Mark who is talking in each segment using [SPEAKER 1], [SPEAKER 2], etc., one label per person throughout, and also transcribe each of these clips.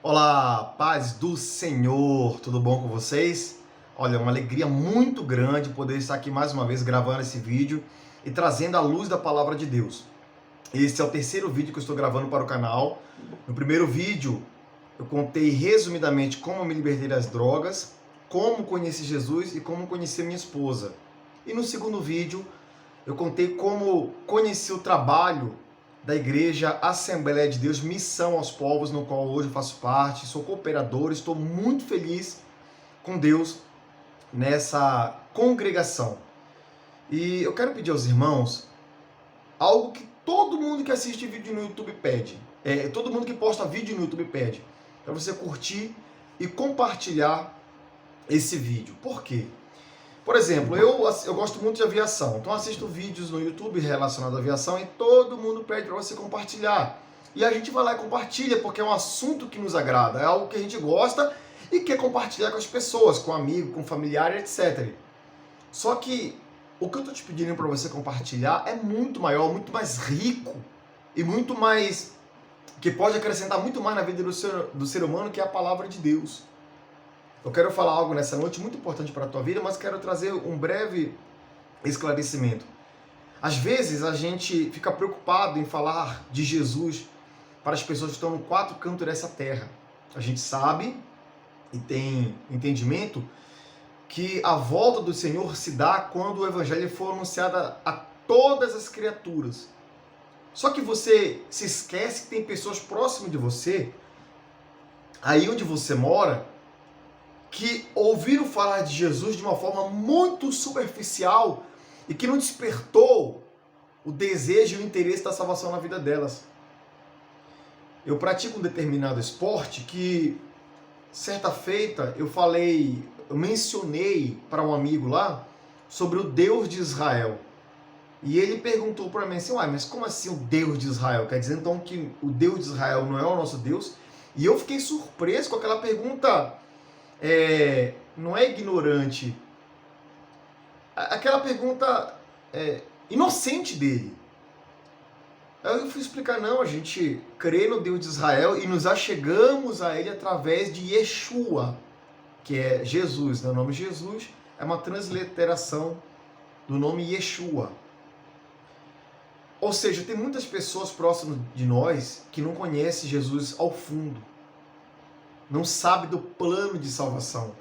[SPEAKER 1] Olá, paz do Senhor, tudo bom com vocês? Olha, é uma alegria muito grande poder estar aqui mais uma vez gravando esse vídeo e trazendo a luz da palavra de Deus. Esse é o terceiro vídeo que eu estou gravando para o canal. No primeiro vídeo, eu contei resumidamente como eu me libertei das drogas, como conheci Jesus e como conheci minha esposa. E no segundo vídeo, eu contei como conheci o trabalho da Igreja Assembleia de Deus Missão aos Povos, no qual hoje eu faço parte, sou cooperador, estou muito feliz com Deus nessa congregação. E eu quero pedir aos irmãos algo que todo mundo que assiste vídeo no YouTube pede, todo mundo que posta vídeo no YouTube pede, para você curtir e compartilhar esse vídeo. Por quê? Por exemplo, eu gosto muito de aviação, então assisto vídeos no YouTube relacionados à aviação e todo mundo pede para você compartilhar. E a gente vai lá e compartilha, porque é um assunto que nos agrada, é algo que a gente gosta e quer compartilhar com as pessoas, com amigo, com familiar, etc. Só que o que eu estou te pedindo para você compartilhar é muito maior, muito mais rico e muito mais, que pode acrescentar muito mais na vida do ser humano, que é a palavra de Deus. Eu quero falar algo nessa noite muito importante para a tua vida, mas quero trazer um breve esclarecimento. Às vezes a gente fica preocupado em falar de Jesus para as pessoas que estão no quatro cantos dessa terra. A gente sabe e tem entendimento que a volta do Senhor se dá quando o evangelho for anunciado a todas as criaturas. Só que você se esquece que tem pessoas próximas de você, aí onde você mora, que ouviram falar de Jesus de uma forma muito superficial e que não despertou o desejo e o interesse da salvação na vida delas. Eu pratico um determinado esporte que, certa feita, eu mencionei para um amigo lá sobre o Deus de Israel. E ele perguntou para mim assim, mas como assim o Deus de Israel? Quer dizer então que o Deus de Israel não é o nosso Deus? E eu fiquei surpreso com aquela pergunta. Não é ignorante, aquela pergunta inocente dele. Aí eu fui explicar, não, a gente crê no Deus de Israel e nos achegamos a ele através de Yeshua, que é Jesus, né? O nome Jesus é uma transliteração do nome Yeshua. Ou seja, tem muitas pessoas próximas de nós que não conhecem Jesus ao fundo, não sabe do plano de salvação.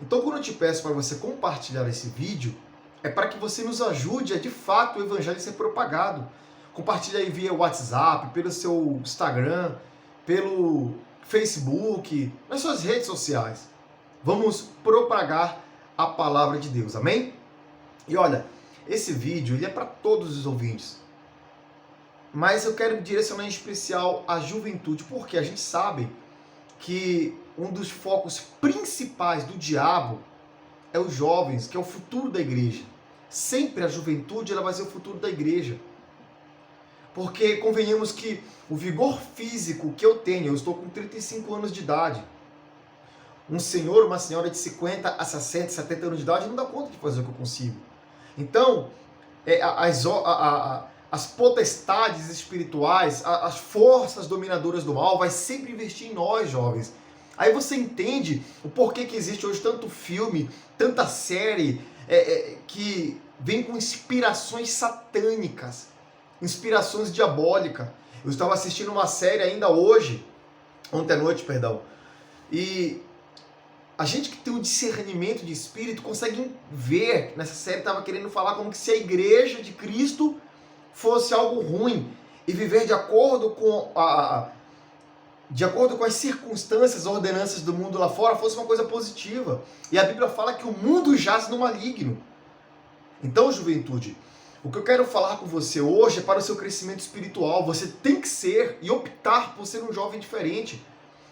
[SPEAKER 1] Então, quando eu te peço para você compartilhar esse vídeo, é para que você nos ajude a, de fato, o evangelho ser propagado. Compartilha aí via WhatsApp, pelo seu Instagram, pelo Facebook, nas suas redes sociais. Vamos propagar a palavra de Deus, amém? E olha, esse vídeo ele é para todos os ouvintes. Mas eu quero direcionar em especial a juventude, porque a gente sabe que um dos focos principais do diabo é os jovens, que é o futuro da igreja. Sempre a juventude ela vai ser o futuro da igreja. Porque convenhamos que o vigor físico que eu tenho, eu estou com 35 anos de idade. Um senhor, uma senhora de 50 a 60, 70 anos de idade não dá conta de fazer o que eu consigo. Então, as potestades espirituais, as forças dominadoras do mal, vai sempre investir em nós, jovens. Aí você entende o porquê que existe hoje tanto filme, tanta série que vem com inspirações satânicas, inspirações diabólicas. Eu estava assistindo uma série ainda hoje, ontem à noite, perdão, e a gente que tem um discernimento de espírito consegue ver, nessa série estava querendo falar como que se a igreja de Cristo fosse algo ruim e viver de acordo com as circunstâncias, ordenanças do mundo lá fora fosse uma coisa positiva. E a Bíblia fala que o mundo jaz no maligno. Então, juventude, o que eu quero falar com você hoje é para o seu crescimento espiritual. Você tem que ser e optar por ser um jovem diferente.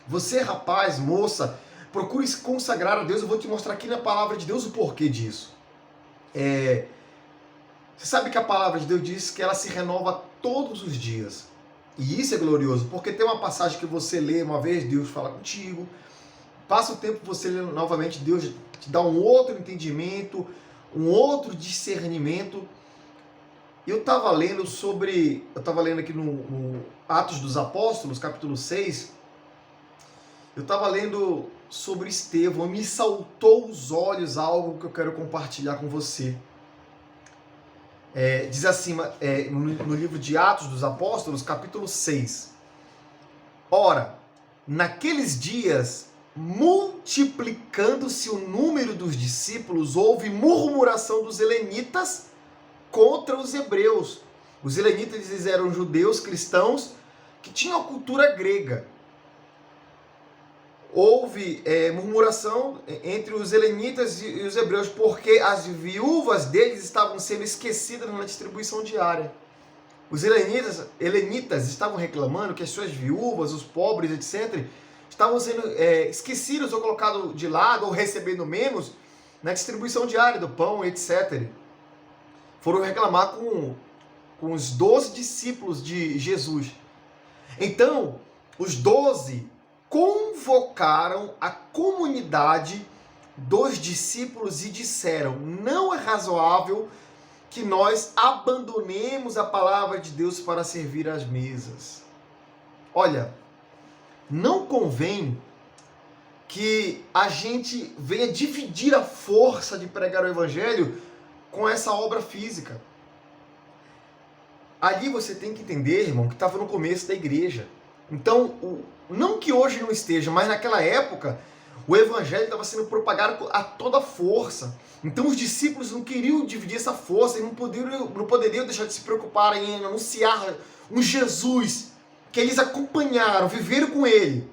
[SPEAKER 1] Você, rapaz, moça, procure se consagrar a Deus. Eu vou te mostrar aqui na palavra de Deus o porquê disso. Você sabe que a palavra de Deus diz que ela se renova todos os dias. E isso é glorioso, porque tem uma passagem que você lê uma vez, Deus fala contigo. Passa o tempo você lê novamente, Deus te dá um outro entendimento, um outro discernimento. Eu estava lendo aqui no Atos dos Apóstolos, capítulo 6, Eu estava lendo sobre Estevão e me saltou os olhos algo que eu quero compartilhar com você. Diz assim, no livro de Atos dos Apóstolos, capítulo 6. Ora, naqueles dias, multiplicando-se o número dos discípulos, houve murmuração dos helenitas contra os hebreus. Os helenitas eles eram judeus cristãos que tinham a cultura grega. Houve murmuração entre os helenitas e os hebreus, porque as viúvas deles estavam sendo esquecidas na distribuição diária. Os helenitas estavam reclamando que as suas viúvas, os pobres, etc., estavam sendo esquecidos ou colocados de lado ou recebendo menos na distribuição diária do pão, etc. Foram reclamar com os 12 discípulos de Jesus. Então, os 12 convocaram a comunidade dos discípulos e disseram: não é razoável que nós abandonemos a palavra de Deus para servir às mesas. Olha, não convém que a gente venha dividir a força de pregar o evangelho com essa obra física. Ali você tem que entender, irmão, que estava no começo da igreja. Então, não que hoje não esteja, mas naquela época, o evangelho estava sendo propagado a toda força. Então os discípulos não queriam dividir essa força e não poderiam deixar de se preocupar em anunciar um Jesus que eles acompanharam, viveram com ele,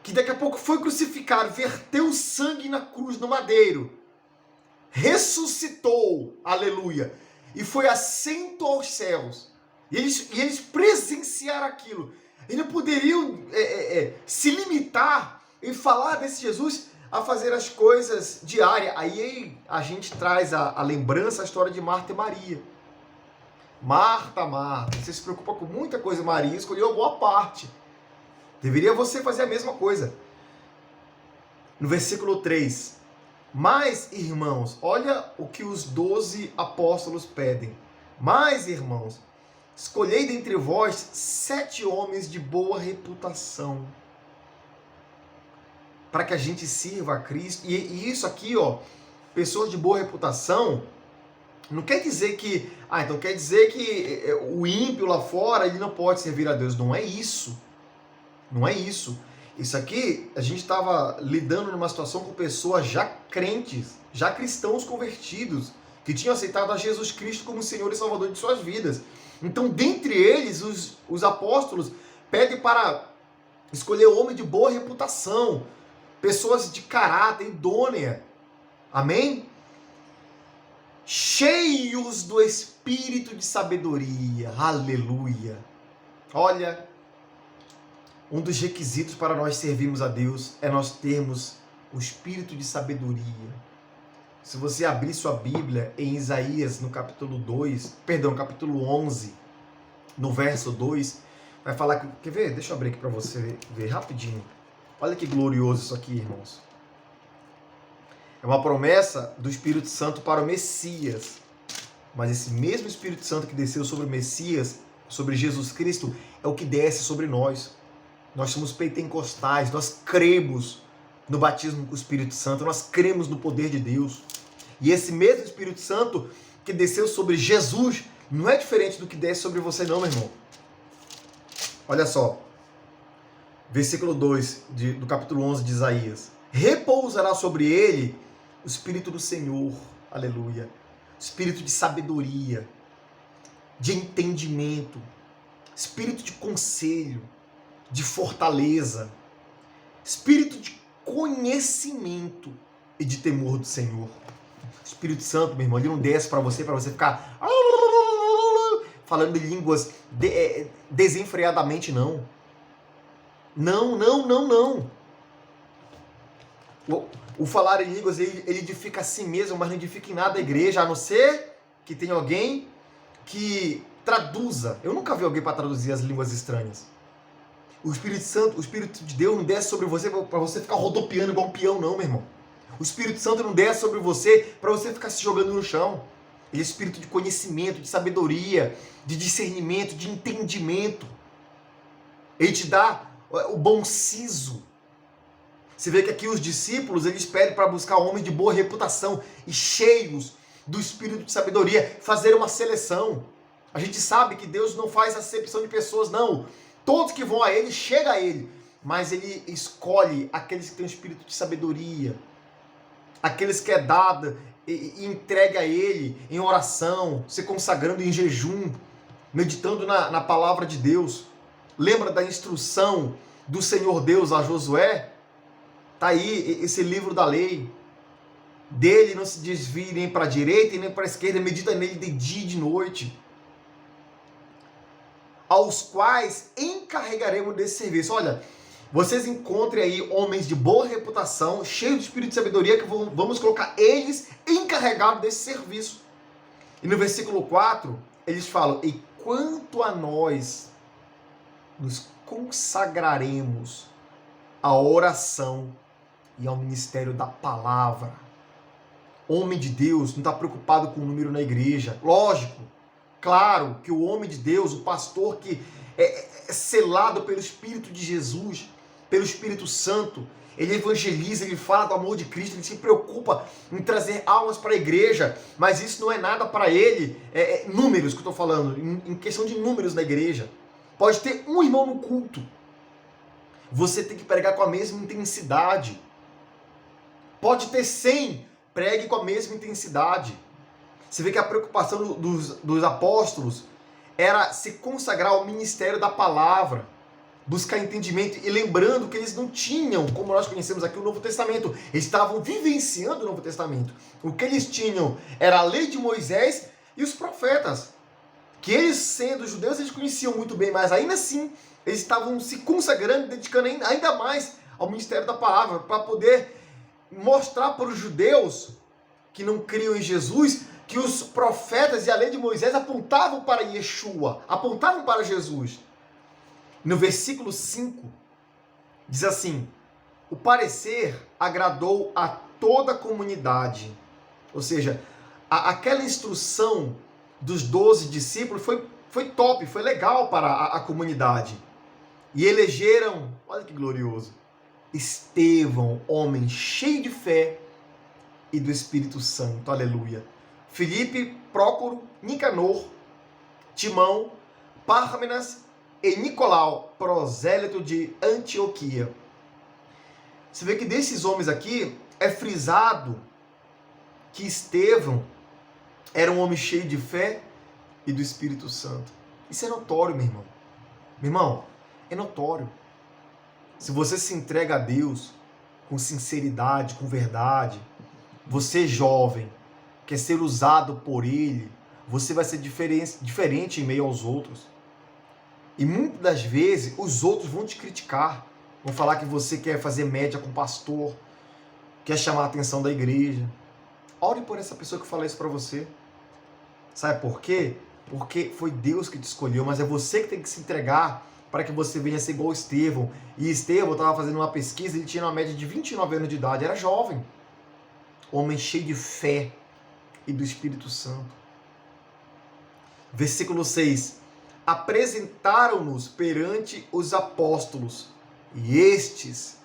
[SPEAKER 1] que daqui a pouco foi crucificado, verteu sangue na cruz, no madeiro, ressuscitou, aleluia, e foi assento aos céus. E eles presenciaram aquilo. Eles não poderiam se limitar em falar desse Jesus a fazer as coisas diárias. Aí a gente traz a lembrança, a história de Marta e Maria. Marta, você se preocupa com muita coisa, Maria escolheu a boa parte. Deveria você fazer a mesma coisa. No versículo 3. Mas, irmãos, olha o que os 12 apóstolos pedem. Mas, irmãos, escolhei dentre vós 7 homens de boa reputação, para que a gente sirva a Cristo. E isso aqui, pessoas de boa reputação, não quer dizer que, então quer dizer que o ímpio lá fora, ele não pode servir a Deus. Não é isso. Não é isso. Isso aqui, a gente estava lidando numa situação com pessoas já crentes, já cristãos convertidos, que tinham aceitado a Jesus Cristo como Senhor e Salvador de suas vidas. Então, dentre eles, os apóstolos pedem para escolher homem de boa reputação, pessoas de caráter idônea. Amém? Cheios do espírito de sabedoria. Aleluia. Olha, um dos requisitos para nós servirmos a Deus é nós termos o espírito de sabedoria. Se você abrir sua Bíblia em Isaías, no capítulo 11, no verso 2, vai falar que... Quer ver? Deixa eu abrir aqui para você ver rapidinho. Olha que glorioso isso aqui, irmãos. É uma promessa do Espírito Santo para o Messias. Mas esse mesmo Espírito Santo que desceu sobre o Messias, sobre Jesus Cristo, é o que desce sobre nós. Nós somos pentecostais, nós cremos no batismo com o Espírito Santo, nós cremos no poder de Deus. E esse mesmo Espírito Santo que desceu sobre Jesus não é diferente do que desce sobre você não, meu irmão. Olha só, versículo 2 do capítulo 11 de Isaías. Repousará sobre ele o Espírito do Senhor, aleluia, Espírito de sabedoria, de entendimento, Espírito de conselho, de fortaleza, Espírito de conhecimento e de temor do Senhor. O Espírito Santo, meu irmão, ele não desce para você ficar falando em línguas desenfreadamente, não. Não. O falar em línguas, ele edifica a si mesmo, mas não edifica em nada a igreja, a não ser que tenha alguém que traduza. Eu nunca vi alguém para traduzir as línguas estranhas. O Espírito Santo, o Espírito de Deus não desce sobre você para você ficar rodopiando igual um peão, não, meu irmão. O Espírito Santo não desce sobre você para você ficar se jogando no chão. Ele é espírito de conhecimento, de sabedoria, de discernimento, de entendimento. Ele te dá o bom siso Você vê que aqui os discípulos, eles pedem para buscar homens de boa reputação e cheios do espírito de sabedoria, fazer uma seleção. A gente sabe que Deus não faz acepção de pessoas, não. Todos que vão a Ele, chegam a Ele. Mas Ele escolhe aqueles que têm o espírito de sabedoria, aqueles que é dado e entregue a Ele em oração, se consagrando em jejum, meditando na palavra de Deus. Lembra da instrução do Senhor Deus a Josué? Está aí esse livro da lei. Dele não se desvie nem para a direita e nem para a esquerda, medita nele de dia e de noite. Aos quais encarregaremos desse serviço. Olha, vocês encontrem aí homens de boa reputação, cheios de espírito de sabedoria, que vamos colocar eles encarregados desse serviço. E no versículo 4, eles falam: e quanto a nós, nos consagraremos à oração e ao ministério da palavra. Homem de Deus não está preocupado com o número na igreja. Lógico, claro que o homem de Deus, o pastor que é selado pelo Espírito de Jesus, pelo Espírito Santo, ele evangeliza, ele fala do amor de Cristo, ele se preocupa em trazer almas para a igreja, mas isso não é nada para ele, números que eu estou falando, em questão de números na igreja. Pode ter um irmão no culto, você tem que pregar com a mesma intensidade. Pode ter 100, pregue com a mesma intensidade. Você vê que a preocupação dos apóstolos era se consagrar ao ministério da palavra, buscar entendimento, e lembrando que eles não tinham, como nós conhecemos aqui, o Novo Testamento. Eles estavam vivenciando o Novo Testamento. O que eles tinham era a lei de Moisés e os profetas, que eles, sendo judeus, eles conheciam muito bem, mas ainda assim, eles estavam se consagrando, dedicando ainda mais ao ministério da palavra, para poder mostrar para os judeus que não criam em Jesus, que os profetas e a lei de Moisés apontavam para Yeshua, apontavam para Jesus. No versículo 5, diz assim: o parecer agradou a toda a comunidade. Ou seja, aquela instrução dos 12 discípulos foi top, foi legal para a comunidade. E elegeram, olha que glorioso, Estevão, homem cheio de fé e do Espírito Santo, aleluia. Filipe, Prócoro, Nicanor, Timão, Pármenas e Nicolau, prosélito de Antioquia. Você vê que desses homens aqui é frisado que Estevão era um homem cheio de fé e do Espírito Santo. Isso é notório, meu irmão. Meu irmão, é notório. Se você se entrega a Deus com sinceridade, com verdade, você jovem, quer ser usado por Ele, você vai ser diferente em meio aos outros. E muitas das vezes os outros vão te criticar, vão falar que você quer fazer média com o pastor, quer chamar a atenção da igreja. Ore por essa pessoa que fala isso para você. Sabe por quê? Porque foi Deus que te escolheu, mas é você que tem que se entregar para que você venha ser igual Estevão. E Estevão estava fazendo uma pesquisa, ele tinha uma média de 29 anos de idade, era jovem. Homem cheio de fé e do Espírito Santo. Versículo 6. Apresentaram-nos perante os apóstolos, e estes,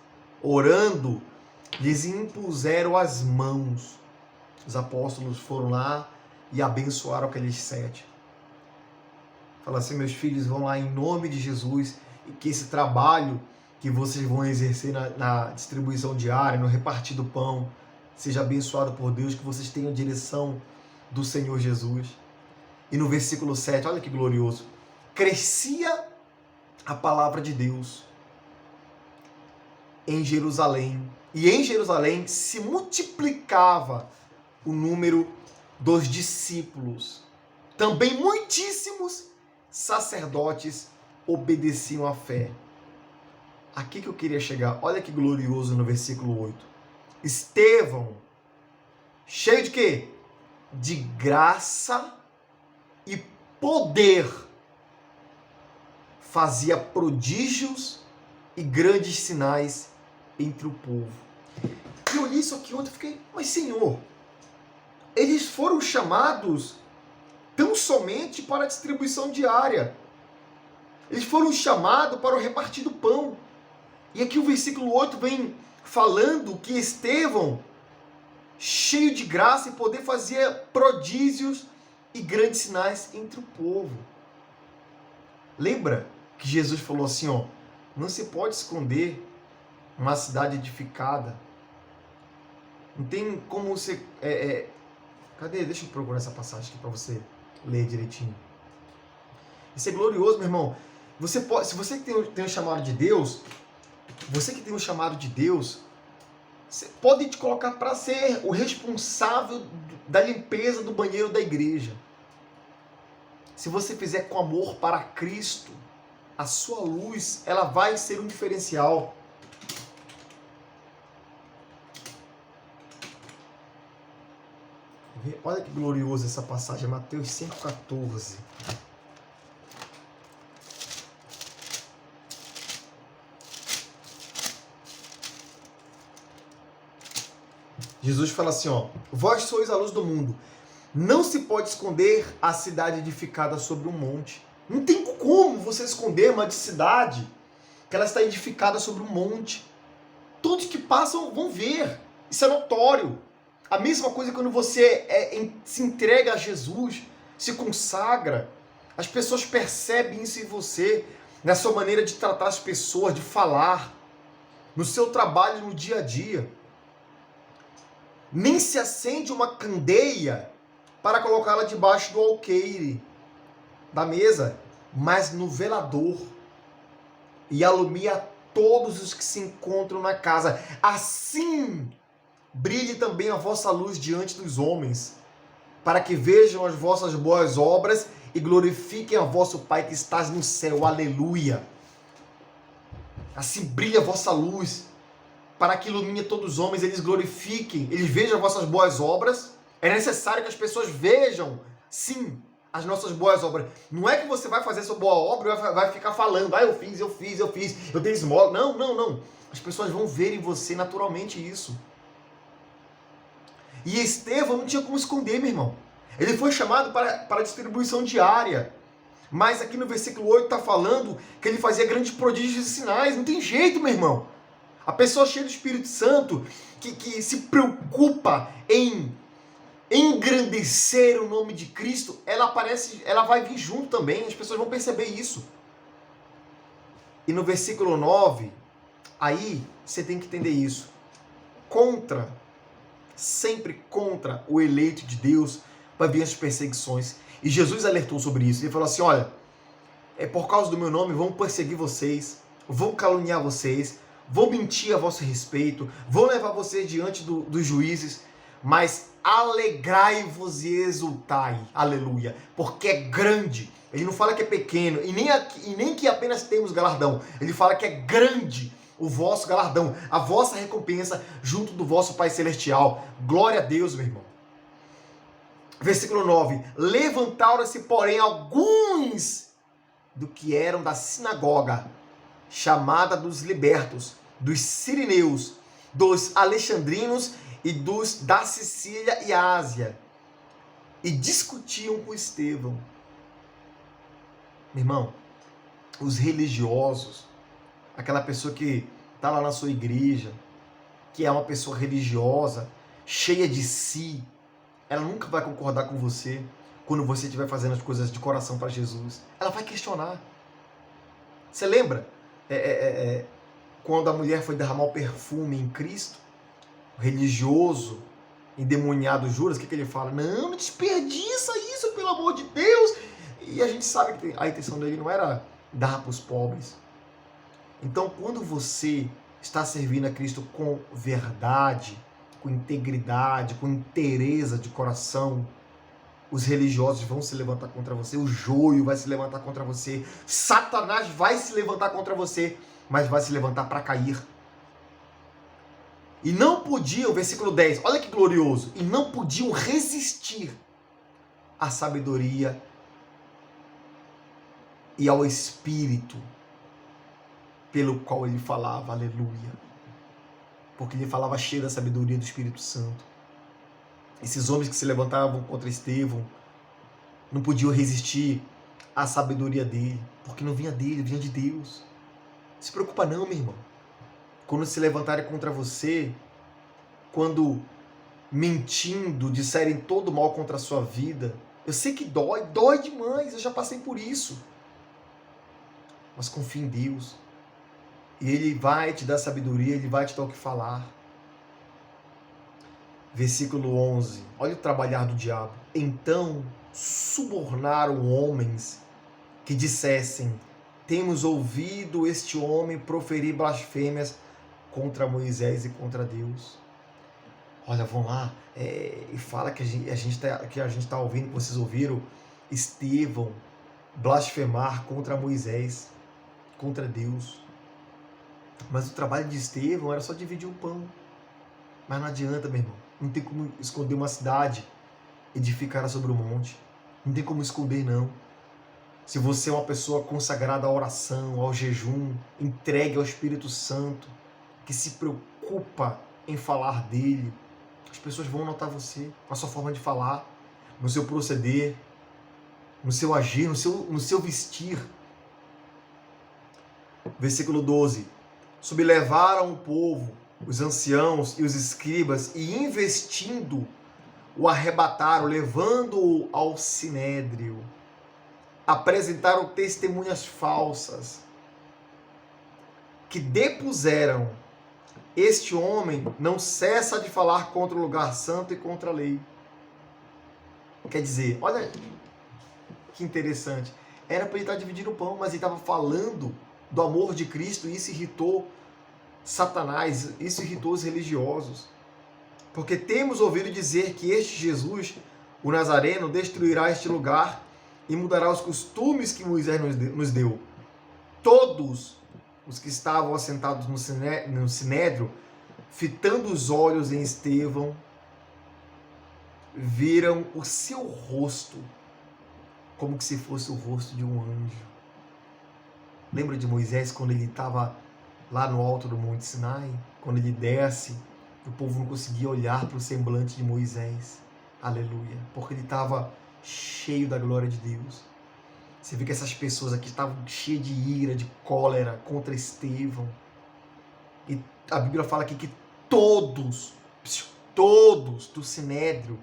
[SPEAKER 1] orando, lhes impuseram as mãos. Os apóstolos foram lá e abençoaram aqueles 7. Fala assim: meus filhos, vão lá em nome de Jesus, e que esse trabalho que vocês vão exercer na distribuição diária, no repartir do pão, seja abençoado por Deus, que vocês tenham direção do Senhor Jesus. E no versículo 7, olha que glorioso: crescia a palavra de Deus em Jerusalém, e em Jerusalém se multiplicava o número dos discípulos. Também muitíssimos sacerdotes obedeciam à fé. Aqui que eu queria chegar. Olha que glorioso no versículo 8. Estevão, cheio de quê? De graça e poder, fazia prodígios e grandes sinais entre o povo. E eu li isso aqui ontem e fiquei: mas Senhor, eles foram chamados tão somente para a distribuição diária. Eles foram chamados para o repartir do pão. E aqui o versículo 8 vem falando que Estevão, cheio de graça e poder, fazia prodígios e grandes sinais entre o povo. Lembra que Jesus falou assim, ó, não se pode esconder uma cidade edificada. Não tem como você... Cadê? Deixa eu procurar essa passagem aqui para você ler direitinho. Isso é glorioso, meu irmão. Você pode, se você tem um chamado de Deus, você que tem um chamado de Deus, você pode te colocar para ser o responsável da limpeza do banheiro da igreja. Se você fizer com amor para Cristo, a sua luz, ela vai ser um diferencial. Olha que glorioso essa passagem, Mateus 5,14. Jesus fala assim, ó, vós sois a luz do mundo. Não se pode esconder a cidade edificada sobre um monte. Não tem como você esconder uma cidade que ela está edificada sobre um monte. Todos que passam vão ver. Isso é notório. A mesma coisa quando você se entrega a Jesus, se consagra. As pessoas percebem isso em você, na sua maneira de tratar as pessoas, de falar, no seu trabalho, no dia a dia. Nem se acende uma candeia para colocá-la debaixo do alqueire da mesa, mas no velador, e alumia todos os que se encontram na casa. Assim brilhe também a vossa luz diante dos homens, para que vejam as vossas boas obras e glorifiquem a vosso Pai que estás no céu. Aleluia! Assim brilha a vossa luz, para que ilumine todos os homens, eles glorifiquem, eles vejam as vossas boas obras. É necessário que as pessoas vejam, sim, as nossas boas obras. Não é que você vai fazer sua boa obra e vai ficar falando, eu fiz, eu dei esmola. Não. As pessoas vão ver em você naturalmente isso. E Estevão não tinha como esconder, meu irmão. Ele foi chamado para distribuição diária. Mas aqui no versículo 8 está falando que ele fazia grandes prodígios e sinais. Não tem jeito, meu irmão. A pessoa cheia do Espírito Santo, que se preocupa em engrandecer o nome de Cristo, ela vai vir junto também, as pessoas vão perceber isso. E no versículo 9, aí você tem que entender isso. Sempre contra o eleito de Deus, vai vir as perseguições. E Jesus alertou sobre isso. Ele falou assim, olha, é por causa do meu nome, vão perseguir vocês, vão caluniar vocês, vão mentir a vosso respeito, vão levar vocês diante dos juízes, mas alegrai-vos e exultai, aleluia, porque é grande. Ele não fala que é pequeno, e nem que apenas temos galardão, ele fala que é grande o vosso galardão, a vossa recompensa junto do vosso Pai Celestial. Glória a Deus, meu irmão. Versículo 9, levantaram-se, porém, alguns do que eram da sinagoga, chamada dos libertos, dos sirineus, dos alexandrinos e dos da Sicília e Ásia, e discutiam com Estevão. Meu irmão, os religiosos, aquela pessoa que está lá na sua igreja, que é uma pessoa religiosa, cheia de si, ela nunca vai concordar com você quando você estiver fazendo as coisas de coração para Jesus. Ela vai questionar. Você lembra? Quando a mulher foi derramar o perfume em Cristo, o religioso, endemoniado Judas, o que ele fala? Não desperdiça isso, pelo amor de Deus! E a gente sabe que a intenção dele não era dar para os pobres. Então, quando você está servindo a Cristo com verdade, com integridade, com inteireza de coração, os religiosos vão se levantar contra você, o joio vai se levantar contra você, Satanás vai se levantar contra você, mas vai se levantar para cair. E não podiam, versículo 10, olha que glorioso, e não podiam resistir à sabedoria e ao Espírito pelo qual ele falava, aleluia. Porque ele falava cheio da sabedoria do Espírito Santo. Esses homens que se levantavam contra Estevão não podiam resistir à sabedoria dele, porque não vinha dele, vinha de Deus. Não se preocupa não, meu irmão. quando se levantarem contra você, quando mentindo disserem todo mal contra a sua vida. Eu sei que dói demais, eu já passei por isso. Mas confie em Deus. E Ele vai te dar sabedoria, Ele vai te dar o que falar. Versículo 11. Olha o trabalhar do diabo. Então subornaram homens que dissessem: temos ouvido este homem proferir blasfêmias contra Moisés e contra Deus. Olha, vão lá e fala que a gente tá ouvindo, que vocês ouviram Estevão blasfemar contra Moisés, contra Deus. Mas o trabalho de Estevão era só dividir o pão. Mas não adianta, meu irmão. Não tem como esconder uma cidade edificada sobre o monte. Não tem como esconder, não. Se você é uma pessoa consagrada à oração, ao jejum, entregue ao Espírito Santo, que se preocupa em falar dele, as pessoas vão notar você, com a sua forma de falar, no seu proceder, no seu agir, no seu vestir. Versículo 12. Sublevaram o povo, os anciãos e os escribas, e investindo, o arrebataram, levando-o ao sinédrio. Apresentaram testemunhas falsas, que depuseram: este homem não cessa de falar contra o lugar santo e contra a lei. Quer dizer, olha que interessante. Era para ele estar dividindo o pão, mas ele estava falando do amor de Cristo, e isso irritou Satanás, isso irritou os religiosos. Porque temos ouvido dizer que este Jesus, o Nazareno, destruirá este lugar e mudará os costumes que Moisés nos deu. Todos os que estavam assentados no sinédrio, fitando os olhos em Estevão, viram o seu rosto como que se fosse o rosto de um anjo. Lembra de Moisés quando ele estava lá no alto do Monte Sinai? Quando ele desce, o povo não conseguia olhar para o semblante de Moisés. Aleluia. Porque ele estava cheio da glória de Deus. Você vê que essas pessoas aqui estavam cheias de ira, de cólera contra Estevão. E a Bíblia fala aqui que todos do sinédrio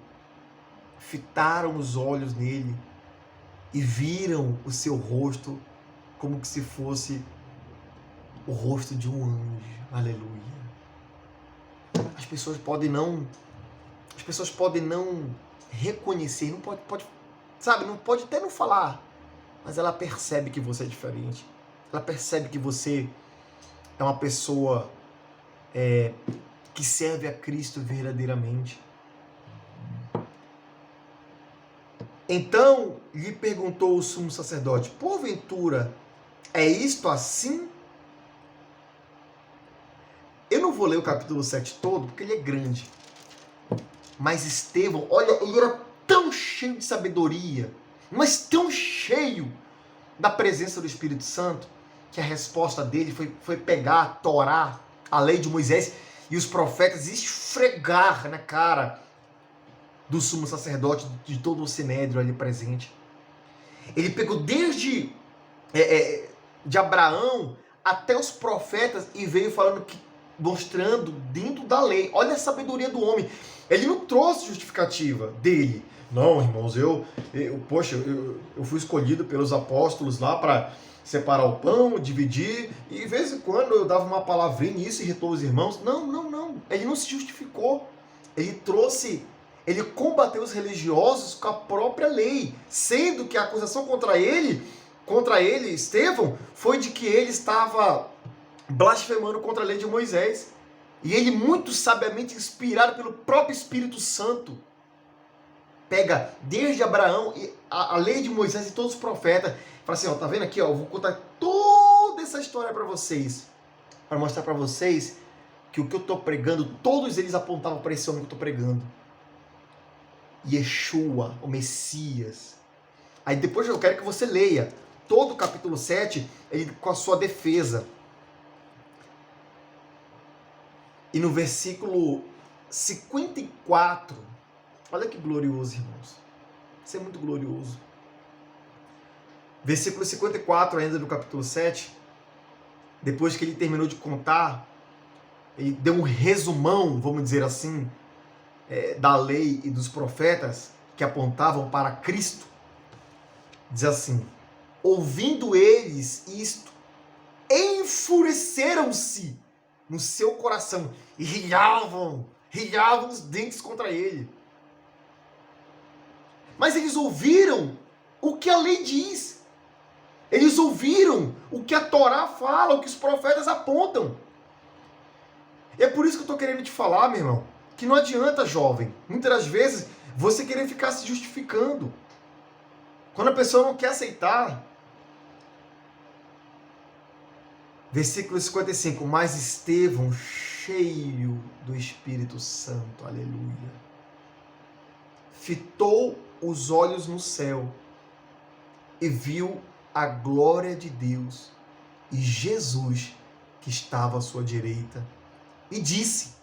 [SPEAKER 1] fitaram os olhos nele e viram o seu rosto como que se fosse o rosto de um anjo. Aleluia. As pessoas podem não reconhecer, não pode, sabe, não pode até não falar, mas ela percebe que você é diferente. Ela percebe que você é uma pessoa que serve a Cristo verdadeiramente. Então lhe perguntou o sumo sacerdote: porventura é isto assim? Eu não vou ler o capítulo 7 todo, porque ele é grande. Mas Estevão, olha, ele era tão cheio de sabedoria, mas tão cheio da presença do Espírito Santo, que a resposta dele foi pegar a Torá, a lei de Moisés e os profetas, e esfregar na cara do sumo sacerdote, de todo o sinédrio ali presente. Ele pegou desde de Abraão até os profetas e veio falando mostrando dentro da lei. Olha a sabedoria do homem. Ele não trouxe justificativa dele. Não, irmãos, eu fui escolhido pelos apóstolos lá para separar o pão, dividir, e de vez em quando eu dava uma palavrinha e isso irritou os irmãos. Não. Ele não se justificou. Ele combateu os religiosos com a própria lei, sendo que a acusação contra ele, Estevão, foi de que ele estava blasfemando contra a lei de Moisés. E ele, muito sabiamente inspirado pelo próprio Espírito Santo, pega desde Abraão e a lei de Moisés e todos os profetas, fala assim, ó, tá vendo aqui, ó, eu vou contar toda essa história para vocês, para mostrar para vocês que o que eu tô pregando, todos eles apontavam para esse homem que eu tô pregando. Yeshua, o Messias. Aí depois eu quero que você leia todo o capítulo 7, ele com a sua defesa. E no versículo 54, olha que glorioso, irmãos. Isso é muito glorioso. Versículo 54 ainda do capítulo 7, depois que ele terminou de contar ele deu um resumão, vamos dizer assim, da lei e dos profetas que apontavam para Cristo. Diz assim: ouvindo eles isto, enfureceram-se no seu coração e riavam os dentes contra ele. Mas eles ouviram o que a lei diz. Eles ouviram o que a Torá fala, o que os profetas apontam. E é por isso que eu estou querendo te falar, meu irmão, que não adianta, jovem, muitas das vezes, você querer ficar se justificando. Quando a pessoa não quer aceitar. Versículo 55. Mas Estevão, cheio do Espírito Santo, aleluia, fitou os olhos no céu e viu a glória de Deus e Jesus que estava à sua direita, e disse: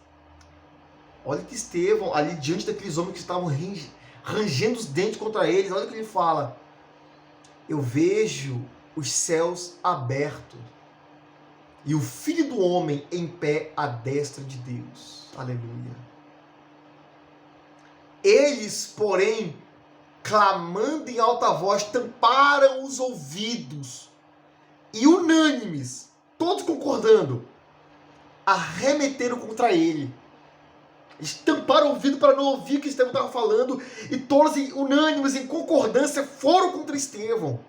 [SPEAKER 1] olha que Estevão, ali diante daqueles homens que estavam rangendo os dentes contra eles, olha o que ele fala: eu vejo os céus abertos e o Filho do Homem em pé à destra de Deus. Aleluia. Eles, porém, clamando em alta voz, tamparam os ouvidos e, unânimes, todos concordando, arremeteram contra ele. Eles tamparam o ouvido para não ouvir o que Estevão estava falando, e todos unânimes, em concordância, foram contra Estevão.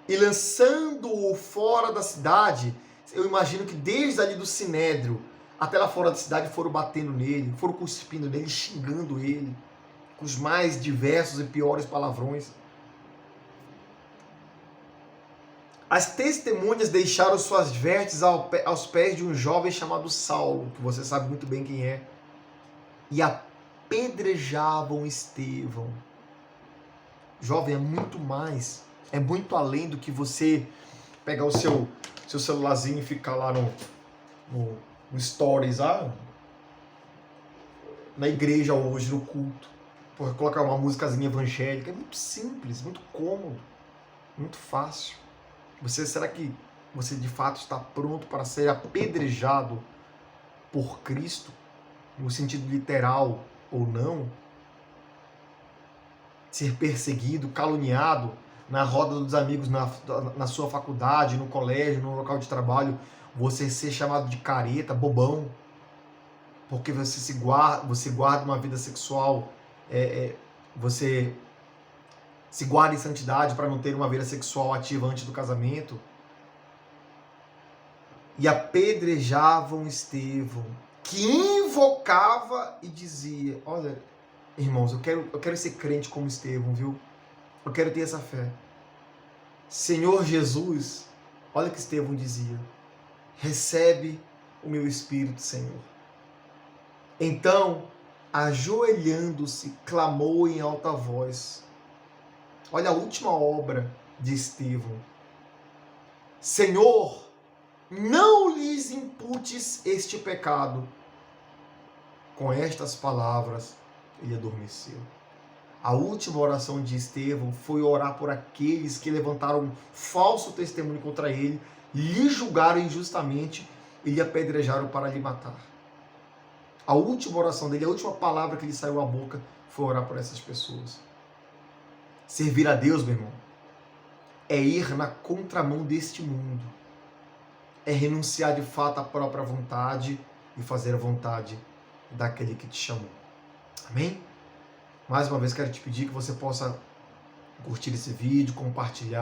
[SPEAKER 1] E lançando-o fora da cidade, eu imagino que desde ali do Sinédrio até lá fora da cidade foram batendo nele, foram cuspindo nele, xingando ele, com os mais diversos e piores palavrões. As testemunhas deixaram suas vestes aos pés de um jovem chamado Saulo, que você sabe muito bem quem é, e apedrejavam Estevão. Jovem, é muito mais, é muito além do que você pegar o seu celularzinho e ficar lá no Stories, na igreja hoje, no culto, por colocar uma músicazinha evangélica. É muito simples, muito cômodo, muito fácil. Será que você de fato está pronto para ser apedrejado por Cristo, no sentido literal ou não? Ser perseguido, caluniado na roda dos amigos, na sua faculdade, no colégio, no local de trabalho, você ser chamado de careta, bobão, porque você guarda uma vida sexual, você se guarda em santidade para não ter uma vida sexual ativa antes do casamento. E apedrejavam Estevão, que invocava e dizia: olha, irmãos, eu quero ser crente como Estevão, viu? Eu quero ter essa fé. Senhor Jesus, olha o que Estevão dizia: recebe o meu espírito, Senhor. Então, ajoelhando-se, clamou em alta voz. Olha a última obra de Estevão: Senhor, não lhes imputes este pecado. Com estas palavras, ele adormeceu. A última oração de Estevão foi orar por aqueles que levantaram falso testemunho contra ele, lhe julgaram injustamente e lhe apedrejaram para lhe matar. A última oração dele, a última palavra que lhe saiu da boca foi orar por essas pessoas. Servir a Deus, meu irmão, é ir na contramão deste mundo. É renunciar de fato à própria vontade e fazer a vontade daquele que te chamou. Amém? Mais uma vez quero te pedir que você possa curtir esse vídeo, compartilhe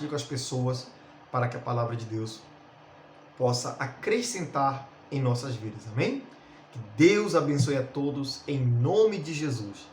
[SPEAKER 1] com as pessoas, para que a palavra de Deus possa acrescentar em nossas vidas. Amém? Que Deus abençoe a todos em nome de Jesus.